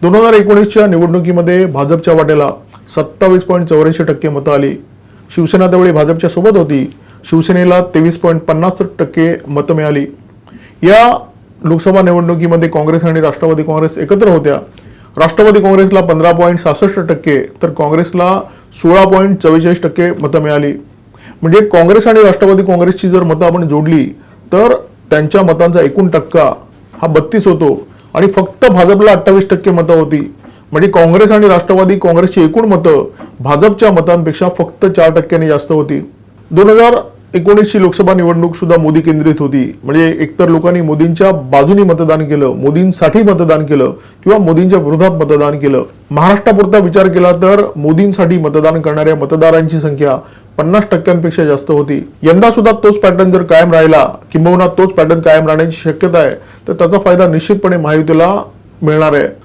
2019च्या निवडणुकीमध्ये भाजपच्या वाटेला 27.84% मतं आली. शिवसेना त्यावेळी भाजपच्या सोबत होती. शिवसेनेला 23.50% मतं मिळाली. या लोकसभा निवडणुकीमध्ये काँग्रेस आणि राष्ट्रवादी काँग्रेस एकत्र होत्या. राष्ट्रवादी काँग्रेसला 15.66% तर काँग्रेसला 16.44% मतं मिळाली. म्हणजे काँग्रेस आणि राष्ट्रवादी काँग्रेसची जर मतं आपण जोडली तर त्यांच्या मतांचा एकूण टक्का हा 32 होतो आणि फक्त भाजपला 28% मतं होती. म्हणजे काँग्रेस आणि राष्ट्रवादी काँग्रेसची एकूण मतं भाजपच्या मतांपेक्षा फक्त 4% जास्त होती. 2019ची लोकसभा निवडणूक सुद्धा मोदी केंद्रित होती. म्हणजे एकतर लोकांनी मोदींच्या बाजूनी मतदान केलं, मोदींसाठी मतदान केलं किंवा मोदींच्या विरोधात मतदान केलं. महाराष्ट्रापुरता विचार केला तर मोदींसाठी मतदान करणाऱ्या मतदारांची संख्या 50%पेक्षा जास्त होती. यंदा सुद्धा तोच पॅटर्न जर कायम राहिला, किंबहुना तोच पॅटर्न कायम राहण्याची शक्यता आहे, तर त्याचा फायदा निश्चितपणे महायुतीला मिळणार आहे.